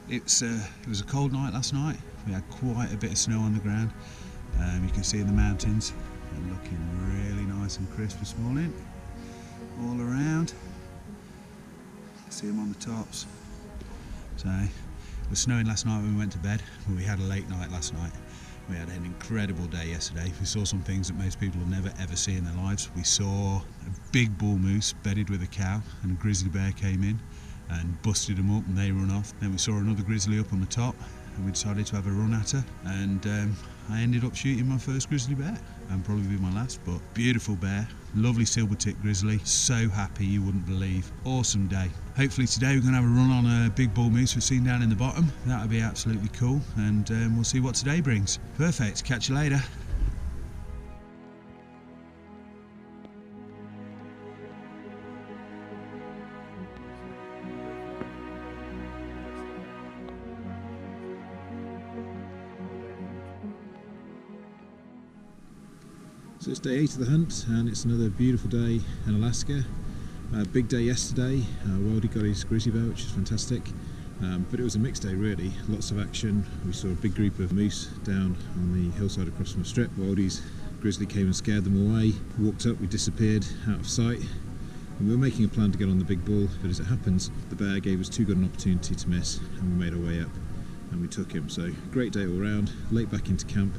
It was a cold night last night. We had quite a bit of snow on the ground. You can see the mountains are looking really nice and crisp this morning. All around. See them on the tops. So it was snowing last night when we went to bed, but we had a late night last night. We had an incredible day yesterday. We saw some things that most people have never ever seen in their lives. We saw a big bull moose bedded with a cow, and a grizzly bear came in and busted them up and they run off. Then we saw another grizzly up on the top and we decided to have a run at her, and I ended up shooting my first grizzly bear, and probably be my last. But beautiful bear, lovely silver-tipped grizzly, so happy you wouldn't believe. Awesome day. Hopefully today we're going to have a run on a big bull moose we've seen down in the bottom. That would be absolutely cool, and we'll see what today brings. Perfect, catch you later. So it's day 8 of the hunt, and it's another beautiful day in Alaska. Big day yesterday. Wildy got his grizzly bear, which is fantastic. But it was a mixed day really, lots of action. We saw a big group of moose down on the hillside across from the strip. Wildy's grizzly came and scared them away. Walked up, we disappeared out of sight. And we were making a plan to get on the big bull, but as it happens, the bear gave us too good an opportunity to miss, and we made our way up and we took him. So great day all round, late back into camp,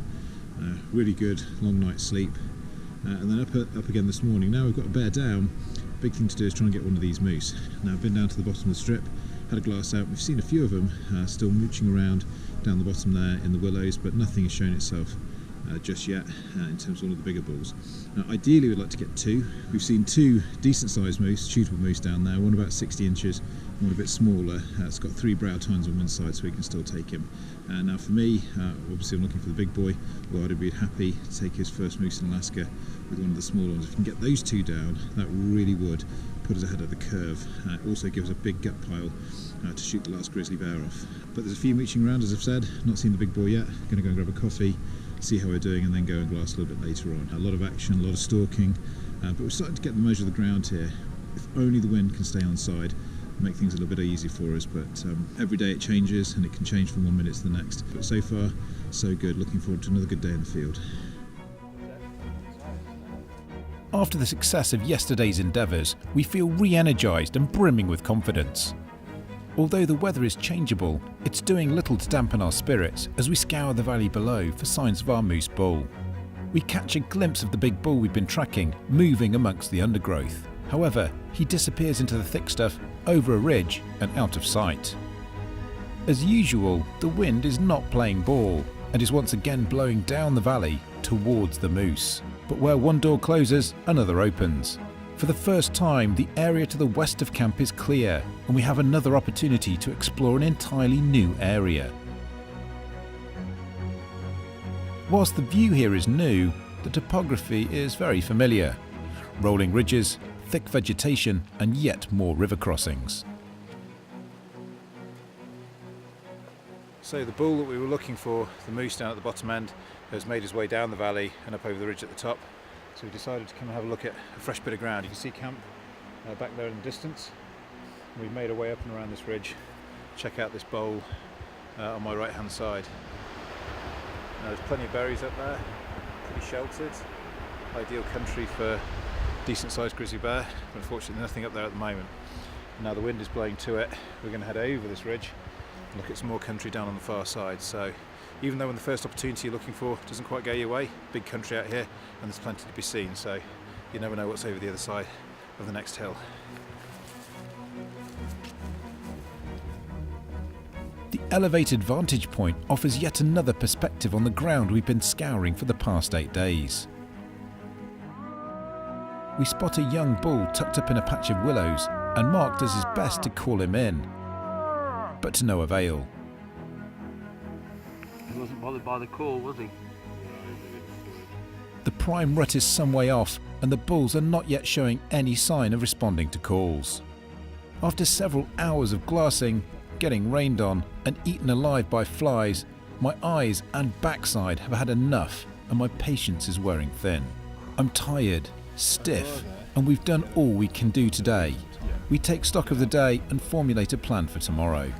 really good long night's sleep. And then up again this morning. Now we've got a bear down. Big thing to do is try and get one of these moose. Now I've been down to the bottom of the strip, had a glass out. We've seen a few of them still mooching around down the bottom there in the willows, but nothing has shown itself just yet in terms of one of the bigger bulls. Now ideally we'd like to get 2. We've seen 2 decent sized moose, shootable moose down there, one about 60 inches, one a bit smaller. It's got 3 brow tines on one side, so we can still take him. Now for me, obviously I'm looking for the big boy. Well, I'd be happy to take his first moose in Alaska with one of the smaller ones. If we can get those 2 down, that really would put us ahead of the curve. Also gives a big gut pile to shoot the last grizzly bear off. But there's a few mooching around, as I've said. Not seen the big boy yet. Going to go and grab a coffee, see how we're doing, and then go and glass a little bit later on. A lot of action, a lot of stalking, but we're starting to get the measure of the ground here. If only the wind can stay on side, make things a little bit easier for us, but every day it changes, and it can change from one minute to the next. But so far, so good. Looking forward to another good day in the field. After the success of yesterday's endeavours, we feel re-energized and brimming with confidence. Although the weather is changeable, it's doing little to dampen our spirits as we scour the valley below for signs of our moose bull. We catch a glimpse of the big bull we've been tracking, moving amongst the undergrowth. However, he disappears into the thick stuff, over a ridge and out of sight. As usual, the wind is not playing ball and is once again blowing down the valley towards the moose. But where one door closes, another opens. For the first time, the area to the west of camp is clear, and we have another opportunity to explore an entirely new area. Whilst the view here is new, the topography is very familiar. Rolling ridges, thick vegetation, and yet more river crossings. So the bull that we were looking for, the moose down at the bottom end, has made his way down the valley and up over the ridge at the top. So we decided to come and have a look at a fresh bit of ground. You can see camp back there in the distance. We've made our way up and around this ridge. Check out this bowl on my right hand side. Now, there's plenty of berries up there, pretty sheltered. Ideal country for decent sized grizzly bear, but unfortunately nothing up there at the moment. Now the wind is blowing to it. We're going to head over this ridge and look at some more country down on the far side. So even though when the first opportunity you're looking for doesn't quite go your way, big country out here and there's plenty to be seen, so you never know what's over the other side of the next hill. The elevated vantage point offers yet another perspective on the ground we've been scouring for the past 8 days. We spot a young bull tucked up in a patch of willows, and Mark does his best to call him in, but to no avail. He wasn't bothered by the call, was he? The prime rut is some way off, and the bulls are not yet showing any sign of responding to calls. After several hours of glassing, getting rained on, and eaten alive by flies, my eyes and backside have had enough, and my patience is wearing thin. I'm tired, stiff, and we've done all we can do today. We take stock of the day and formulate a plan for tomorrow.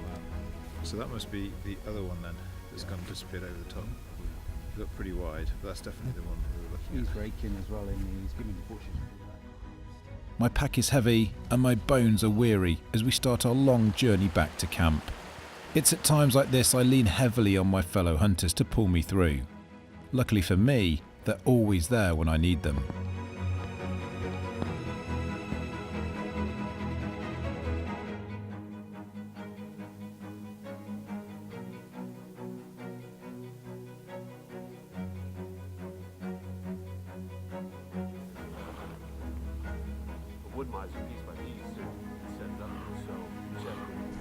So that must be the other one then that's gone and disappeared over the top. It looked pretty wide, but that's definitely the one we were looking He's at. raking as well, and he's giving the bushes. My pack is heavy and my bones are weary as we start our long journey back to camp. It's at times like this I lean heavily on my fellow hunters to pull me through. Luckily for me, they're always there when I need them.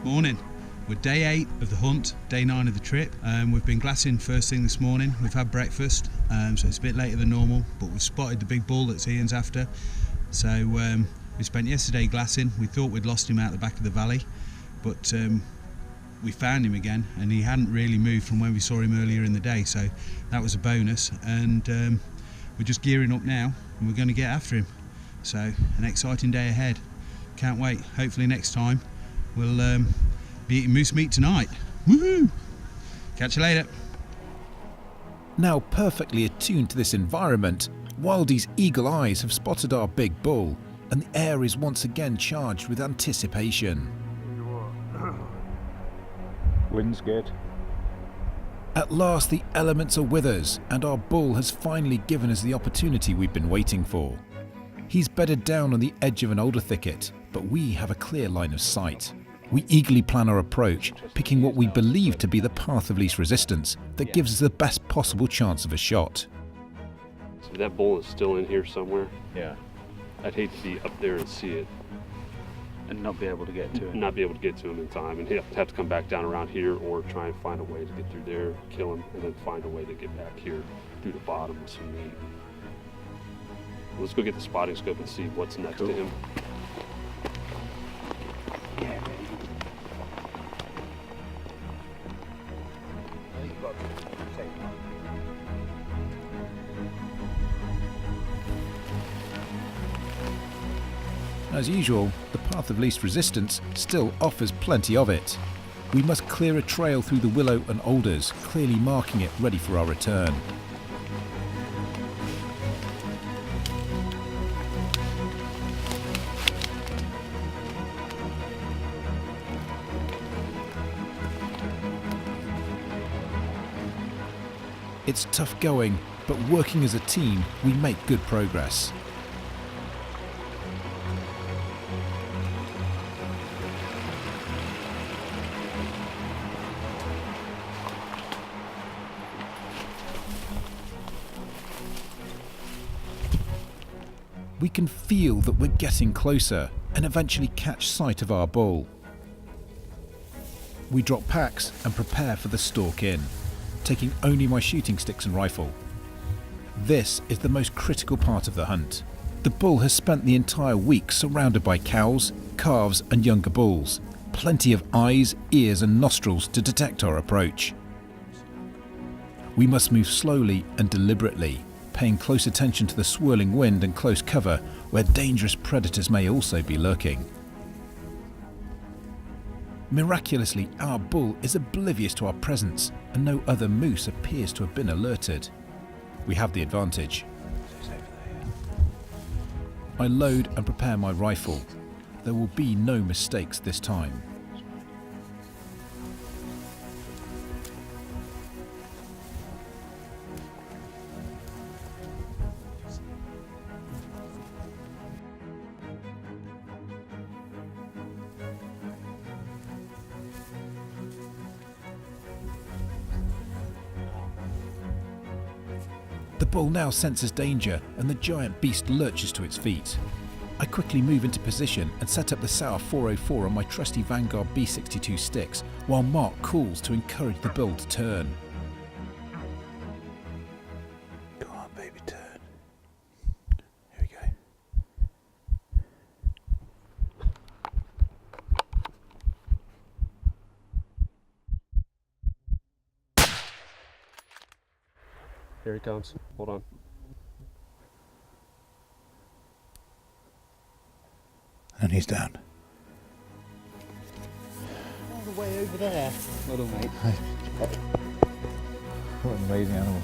Morning. We're day 8 of the hunt, day 9 of the trip. We've been glassing first thing this morning. We've had breakfast, so it's a bit later than normal, but we've spotted the big bull that Ian's after. So we spent yesterday glassing. We thought we'd lost him out the back of the valley, but we found him again, and he hadn't really moved from when we saw him earlier in the day, so that was a bonus. And we're just gearing up now, and we're going to get after him. So an exciting day ahead. Can't wait. Hopefully next time we'll be eating moose meat tonight. Woohoo! Catch you later. Now perfectly attuned to this environment, Wildie's eagle eyes have spotted our big bull, and the air is once again charged with anticipation. Wind's good. At last the elements are with us, and our bull has finally given us the opportunity we've been waiting for. He's bedded down on the edge of an alder thicket, but we have a clear line of sight. We eagerly plan our approach, picking what we believe to be the path of least resistance that gives us the best possible chance of a shot. So that bull is still in here somewhere. Yeah. I'd hate to be up there and see it. And not be able to get to it. Not be able to get to him in time, and he'd have to come back down around here or try and find a way to get through there, kill him, and then find a way to get back here through the bottom with some meat. Let's go get the spotting scope and see what's next to him. Yeah, baby. As usual, the path of least resistance still offers plenty of it. We must clear a trail through the willow and alders, clearly marking it ready for our return. It's tough going, but working as a team, we make good progress. We can feel that we're getting closer and eventually catch sight of our bull. We drop packs and prepare for the stalk in, taking only my shooting sticks and rifle. This is the most critical part of the hunt. The bull has spent the entire week surrounded by cows, calves and younger bulls. Plenty of eyes, ears and nostrils to detect our approach. We must move slowly and deliberately, paying close attention to the swirling wind and close cover where dangerous predators may also be lurking. Miraculously, our bull is oblivious to our presence and no other moose appears to have been alerted. We have the advantage. I load and prepare my rifle. There will be no mistakes this time. The bull now senses danger and the giant beast lurches to its feet. I quickly move into position and set up the Sauer 404 on my trusty Vanguard B62 sticks while Mark calls to encourage the bull to turn. Come on, baby, turn. Here we go. Here he comes. Hold on. And he's down. way over there. Well done, mate. What an amazing animal.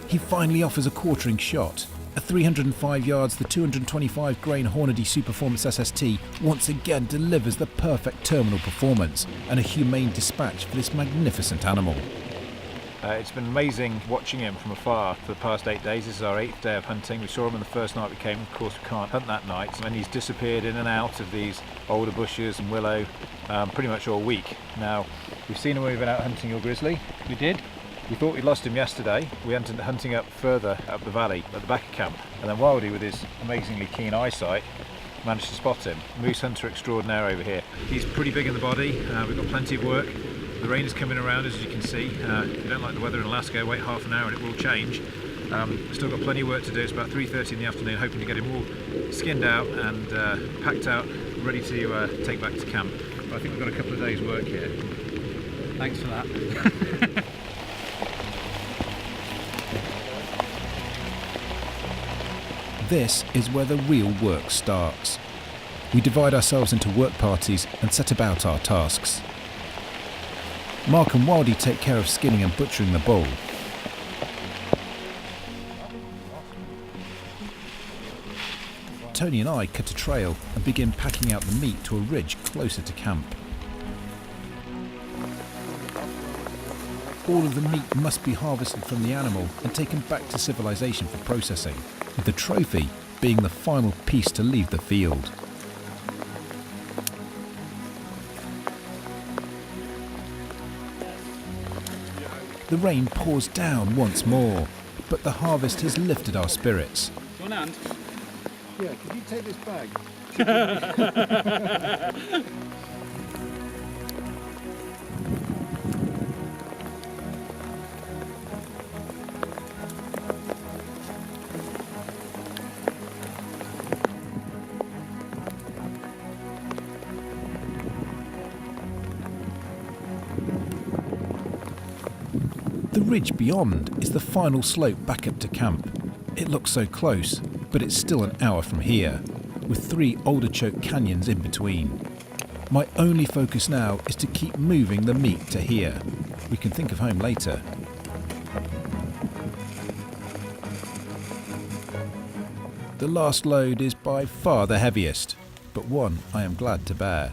He finally offers a quartering shot. At 305 yards, the 225 grain Hornady Superformance SST once again delivers the perfect terminal performance and a humane dispatch for this magnificent animal. It's been amazing watching him from afar for the past 8 days. This is our 8th day of hunting. We saw him on the first night we came. Of course, we can't hunt that night, and he's disappeared in and out of these alder bushes and willow pretty much all week. Now, we've seen him when we've been out hunting your grizzly. We did. We thought we'd lost him yesterday. We went hunting up further up the valley at the back of camp, and then Wildy, with his amazingly keen eyesight, managed to spot him. Moose hunter extraordinaire over here. He's pretty big in the body. We've got plenty of work. The rain is coming around, as you can see. If you don't like the weather in Alaska, wait half an hour and it will change. Still got plenty of work to do. It's about 3:30 in the afternoon, hoping to get him all skinned out and packed out, ready to take back to camp. But I think we've got a couple of days' work here. Thanks for that. This is where the real work starts. We divide ourselves into work parties and set about our tasks. Mark and Wildy take care of skinning and butchering the bull. Tony and I cut a trail and begin packing out the meat to a ridge closer to camp. All of the meat must be harvested from the animal and taken back to civilization for processing, with the trophy being the final piece to leave the field. The rain pours down once more, but the harvest has lifted our spirits. Do you want hand? Yeah, can you take this bag? The ridge beyond is the final slope back up to camp. It looks so close, but it's still an hour from here, with 3 alder-choked canyons in between. My only focus now is to keep moving the meat to here. We can think of home later. The last load is by far the heaviest, but one I am glad to bear.